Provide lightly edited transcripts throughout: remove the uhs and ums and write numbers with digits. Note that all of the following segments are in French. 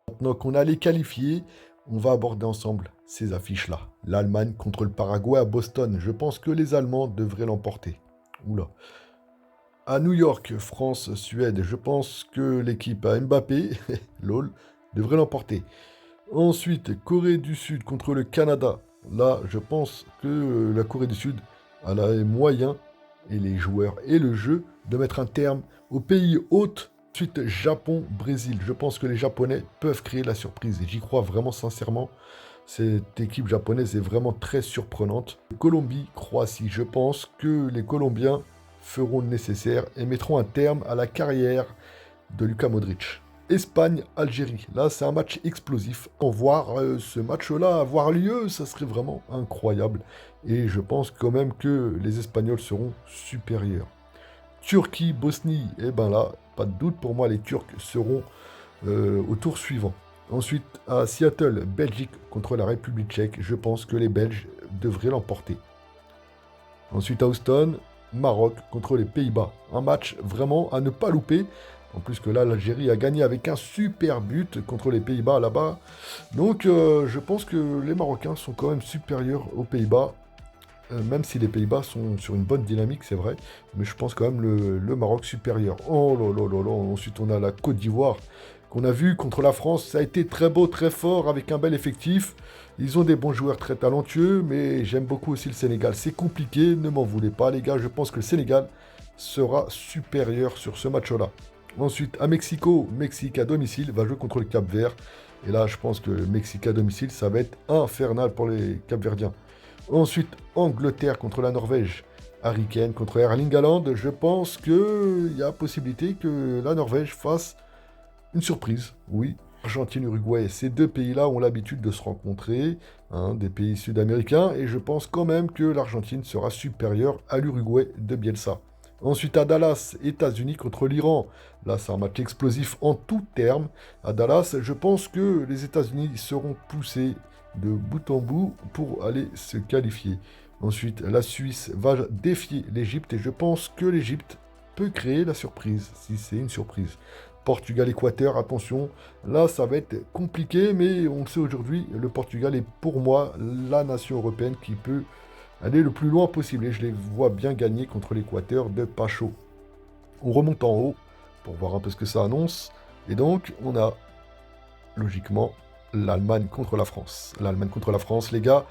Maintenant qu'on a les qualifiés, on va aborder ensemble ces affiches-là. L'Allemagne contre le Paraguay à Boston. Je pense que les Allemands devraient l'emporter. Oula. À New York, France-Suède. Je pense que l'équipe à Mbappé, lol, devrait l'emporter. Ensuite, Corée du Sud contre le Canada. Là, je pense que la Corée du Sud a les moyens et les joueurs et le jeu de mettre un terme au pays hôte. Ensuite, Japon-Brésil. Je pense que les Japonais peuvent créer la surprise et j'y crois vraiment sincèrement. Cette équipe japonaise est vraiment très surprenante. Colombie-Croatie. Je pense que les Colombiens feront le nécessaire et mettront un terme à la carrière de Luka Modric. Espagne-Algérie. Là, c'est un match explosif. En voir ce match-là avoir lieu, ça serait vraiment incroyable. Et je pense quand même que les Espagnols seront supérieurs. Turquie-Bosnie. Eh ben là, pas de doute pour moi, les Turcs seront au tour suivant. Ensuite, à Seattle, Belgique contre la République tchèque. Je pense que les Belges devraient l'emporter. Ensuite, à Houston, Maroc contre les Pays-Bas. Un match vraiment à ne pas louper. En plus que là, l'Algérie a gagné avec un super but contre les Pays-Bas là-bas. Donc, je pense que les Marocains sont quand même supérieurs aux Pays-Bas. Même si les Pays-Bas sont sur une bonne dynamique, c'est vrai. Mais je pense quand même le Maroc supérieur. Oh là là là là. Ensuite, on a la Côte d'Ivoire qu'on a vu contre la France. Ça a été très beau, très fort, avec un bel effectif. Ils ont des bons joueurs très talentueux, mais j'aime beaucoup aussi le Sénégal. C'est compliqué, ne m'en voulez pas, les gars. Je pense que le Sénégal sera supérieur sur ce match-là. Ensuite, à Mexico, Mexique à domicile va jouer contre le Cap-Vert. Et là, je pense que le Mexique à domicile, ça va être infernal pour les Cap-Verdiens. Ensuite, Angleterre contre la Norvège. Harry Kane contre Erling Haaland. Je pense qu'il y a possibilité que la Norvège fasse une surprise. Oui, Argentine, Uruguay, ces deux pays-là ont l'habitude de se rencontrer, hein, des pays sud-américains, et je pense quand même que l'Argentine sera supérieure à l'Uruguay de Bielsa. Ensuite, à Dallas, États-Unis contre l'Iran. Là, c'est un match explosif en tout terme. À Dallas, je pense que les États-Unis seront poussés de bout en bout pour aller se qualifier. Ensuite, la Suisse va défier l'Égypte et je pense que l'Égypte peut créer la surprise, si c'est une surprise. Portugal-Équateur, attention, là ça va être compliqué, mais on le sait aujourd'hui, le Portugal est pour moi la nation européenne qui peut aller le plus loin possible. Et je les vois bien gagner contre l'Équateur de Pacho. On remonte en haut pour voir un peu ce que ça annonce. Et donc, on a logiquement l'Allemagne contre la France. L'Allemagne contre la France, les gars.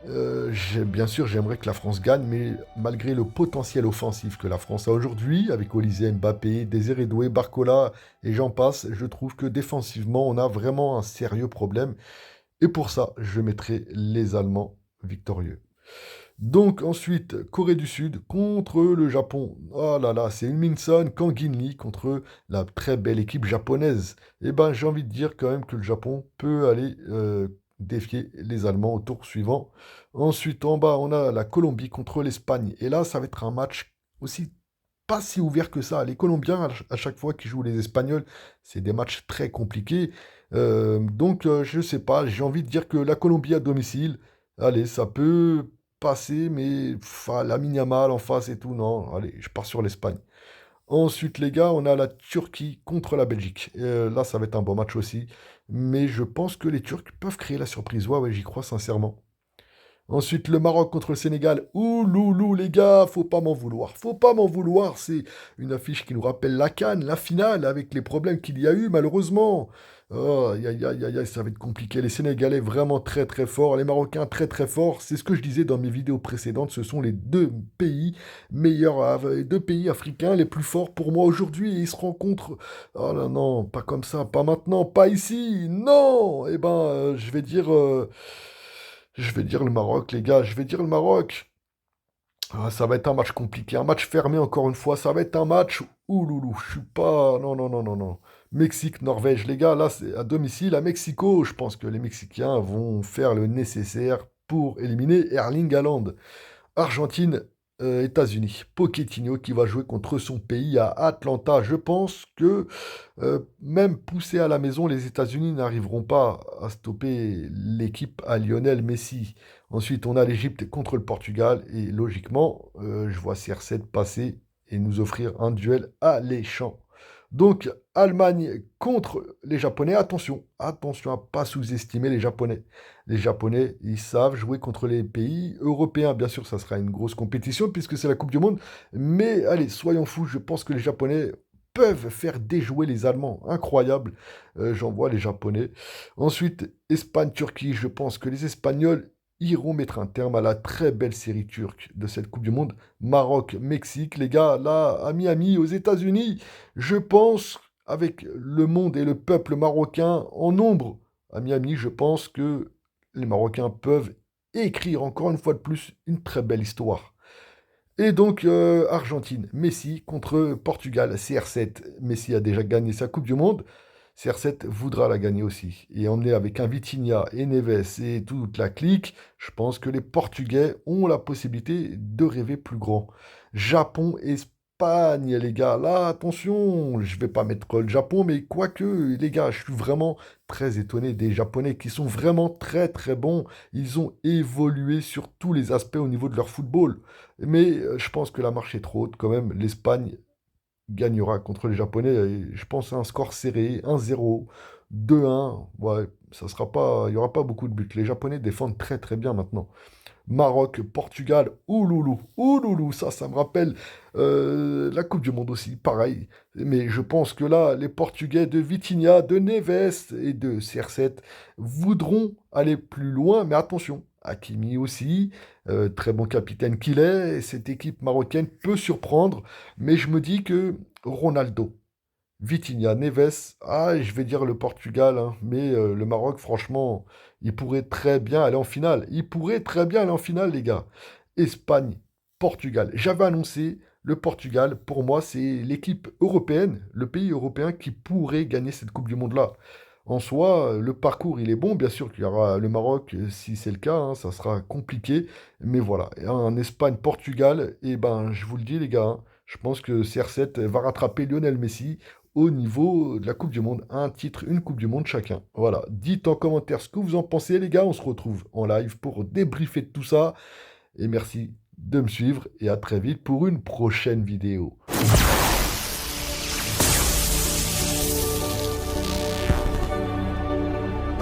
Bien sûr, j'aimerais que la France gagne, mais malgré le potentiel offensif que la France a aujourd'hui, avec Olysée, Mbappé, Désiré Doué, Barcola et j'en passe, je trouve que défensivement, on a vraiment un sérieux problème. Et pour ça, je mettrai les Allemands victorieux. Donc ensuite, Corée du Sud contre le Japon. Oh là là, c'est Min-son, Kang In-lee contre la très belle équipe japonaise. Eh ben, j'ai envie de dire quand même que le Japon peut aller défier les Allemands au tour suivant. Ensuite, en bas, on a la Colombie contre l'Espagne. Et là, ça va être un match aussi pas si ouvert que ça. Les Colombiens, à chaque fois qu'ils jouent les Espagnols, c'est des matchs très compliqués. Je sais pas, j'ai envie de dire que la Colombie à domicile, allez, ça peut passer, mais la Yamal en face et tout, non, allez, je pars sur l'Espagne. Ensuite, les gars, on a la Turquie contre la Belgique. Là, ça va être un bon match aussi. Mais je pense que les Turcs peuvent créer la surprise. Ouais, ouais, j'y crois sincèrement. Ensuite, le Maroc contre le Sénégal. Ouh, loulou, les gars, faut pas m'en vouloir. Faut pas m'en vouloir. C'est une affiche qui nous rappelle la CAN, la finale, avec les problèmes qu'il y a eu, malheureusement. Oh, aïe, aïe, aïe, aïe, aïe, ça va être compliqué. Les Sénégalais vraiment très, très forts. Les Marocains très, très forts. C'est ce que je disais dans mes vidéos précédentes. Ce sont les deux pays meilleurs, les deux pays africains les plus forts pour moi aujourd'hui. Et ils se rencontrent. Oh là, non, pas comme ça, pas maintenant, pas ici. Non! Eh ben, je vais dire le Maroc, les gars, je vais dire le Maroc. Ah, ça va être un match compliqué, un match fermé encore une fois. Ça va être un match. Ouh loulou, je suis pas. Non, non, non, non, non. Mexique, Norvège, les gars, là, c'est à domicile, à Mexico. Je pense que les Mexicains vont faire le nécessaire pour éliminer Erling Haaland. Argentine, États-Unis. Pochettino qui va jouer contre son pays à Atlanta. Je pense que même poussés à la maison, les États-Unis n'arriveront pas à stopper l'équipe à Lionel Messi. Ensuite, on a l'Égypte contre le Portugal. Et logiquement, je vois CR7 passer et nous offrir un duel alléchant. Donc, Allemagne contre les Japonais. Attention, attention à pas sous-estimer les Japonais. Les Japonais, ils savent jouer contre les pays européens. Bien sûr, ça sera une grosse compétition puisque c'est la Coupe du Monde. Mais allez, soyons fous, je pense que les Japonais peuvent faire déjouer les Allemands. Incroyable. J'en vois les Japonais. Ensuite, Espagne-Turquie. Je pense que les Espagnols iront mettre un terme à la très belle série turque de cette Coupe du Monde. Maroc, Mexique, les gars, là, à Miami, aux États-Unis, je pense, avec le monde et le peuple marocain en nombre, à Miami, je pense que les Marocains peuvent écrire encore une fois de plus une très belle histoire. Et donc, Argentine, Messi contre Portugal, CR7. Messi a déjà gagné sa Coupe du Monde. CR7 voudra la gagner aussi. Et emmené avec un Vitinha et Neves et toute la clique, je pense que les Portugais ont la possibilité de rêver plus grand. Japon, Espagne, les gars. Là, attention, je vais pas mettre le Japon, mais quoique, les gars, je suis vraiment très étonné des Japonais qui sont vraiment très très bons. Ils ont évolué sur tous les aspects au niveau de leur football. Mais je pense que la marche est trop haute quand même. L'Espagne gagnera contre les Japonais. Et je pense à un score serré, 1-0, 2-1. Ouais, ça sera pas, il n'y aura pas beaucoup de buts. Les Japonais défendent très très bien maintenant. Maroc, Portugal, ouloulou, ouloulou, ça me rappelle la Coupe du Monde aussi, pareil. Mais je pense que là, les Portugais de Vitinha, de Neves et de CR7 voudront aller plus loin, mais attention, Hakimi aussi, très bon capitaine qu'il est, et cette équipe marocaine peut surprendre, mais je me dis que Ronaldo, Vitinha, Neves, ah, je vais dire le Portugal, hein, mais le Maroc, franchement, il pourrait très bien aller en finale. Il pourrait très bien aller en finale, les gars. Espagne, Portugal. J'avais annoncé le Portugal. Pour moi, c'est l'équipe européenne, le pays européen qui pourrait gagner cette Coupe du Monde-là. En soi, le parcours, il est bon. Bien sûr qu'il y aura le Maroc, si c'est le cas, hein, ça sera compliqué. Mais voilà, et en Espagne, Portugal, et ben, je vous le dis, les gars, hein, je pense que CR7 va rattraper Lionel Messi au niveau de la Coupe du Monde. Un titre, une Coupe du Monde chacun. Voilà. Dites en commentaire ce que vous en pensez, les gars. On se retrouve en live pour débriefer de tout ça. Et merci de me suivre et à très vite pour une prochaine vidéo.